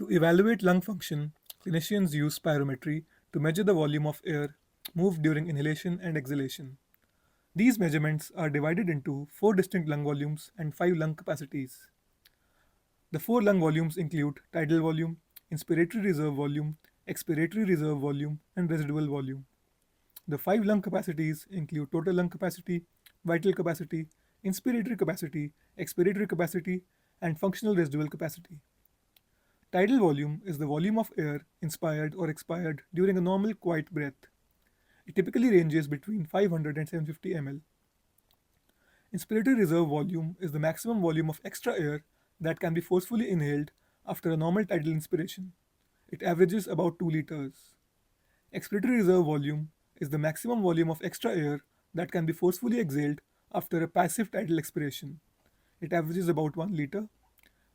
To evaluate lung function, clinicians use spirometry to measure the volume of air moved during inhalation and exhalation. These measurements are divided into four distinct lung volumes and five lung capacities. The four lung volumes include tidal volume, inspiratory reserve volume, expiratory reserve volume, and residual volume. The five lung capacities include total lung capacity, vital capacity, inspiratory capacity, expiratory capacity, and functional residual capacity. Tidal volume is the volume of air inspired or expired during a normal quiet breath. It typically ranges between 500 and 750 ml. Inspiratory reserve volume is the maximum volume of extra air that can be forcefully inhaled after a normal tidal inspiration. It averages about 2 liters. Expiratory reserve volume is the maximum volume of extra air that can be forcefully exhaled after a passive tidal expiration. It averages about 1 liter.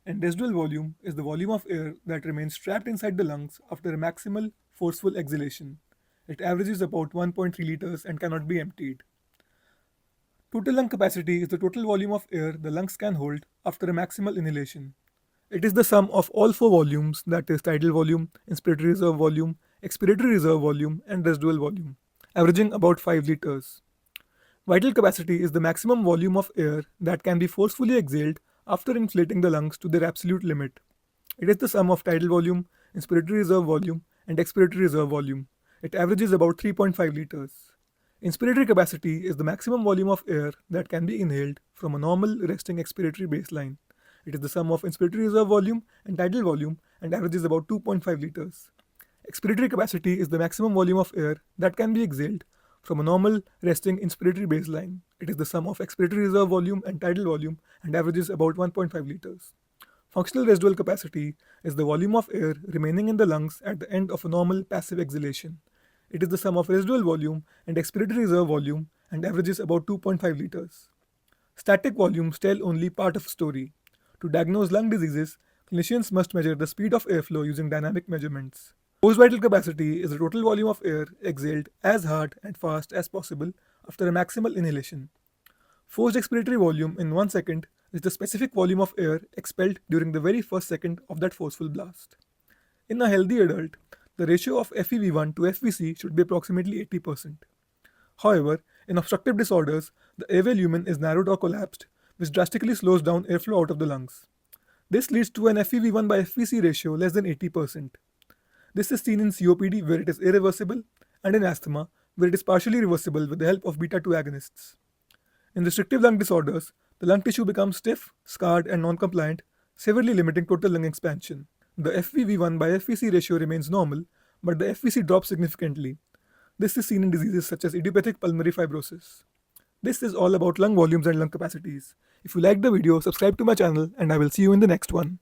And residual volume is the volume of air that remains trapped inside the lungs after a maximal forceful exhalation. It averages about 1.3 liters and cannot be emptied. Total lung capacity is the total volume of air the lungs can hold after a maximal inhalation. It is the sum of all four volumes, that is tidal volume, inspiratory reserve volume, expiratory reserve volume, and residual volume, averaging about 5 liters. Vital capacity is the maximum volume of air that can be forcefully exhaled after inflating the lungs to their absolute limit. It is the sum of tidal volume, inspiratory reserve volume, and expiratory reserve volume. It averages about 3.5 liters. Inspiratory capacity is the maximum volume of air that can be inhaled from a normal resting expiratory baseline. It is the sum of inspiratory reserve volume and tidal volume and averages about 2.5 liters. Expiratory capacity is the maximum volume of air that can be exhaled from a normal resting inspiratory baseline. It is the sum of expiratory reserve volume and tidal volume and averages about 1.5 liters. Functional residual capacity is the volume of air remaining in the lungs at the end of a normal passive exhalation. It is the sum of residual volume and expiratory reserve volume and averages about 2.5 liters. Static volumes tell only part of a story. To diagnose lung diseases, clinicians must measure the speed of airflow using dynamic measurements. Post-vital capacity is the total volume of air exhaled as hard and fast as possible after a maximal inhalation. Forced expiratory volume in 1 second is the specific volume of air expelled during the very first second of that forceful blast. In a healthy adult, the ratio of FEV1 to FVC should be approximately 80%. However, in obstructive disorders, the airway lumen is narrowed or collapsed, which drastically slows down airflow out of the lungs. This leads to an FEV1 by FVC ratio less than 80%. This is seen in COPD, where it is irreversible, and in asthma, where it is partially reversible with the help of beta 2 agonists. In restrictive lung disorders, the lung tissue becomes stiff, scarred, and non-compliant, severely limiting total lung expansion. The FEV1 by FVC ratio remains normal, but the FVC drops significantly. This is seen in diseases such as idiopathic pulmonary fibrosis. This is all about lung volumes and lung capacities. If you liked the video, subscribe to my channel, and I will see you in the next one.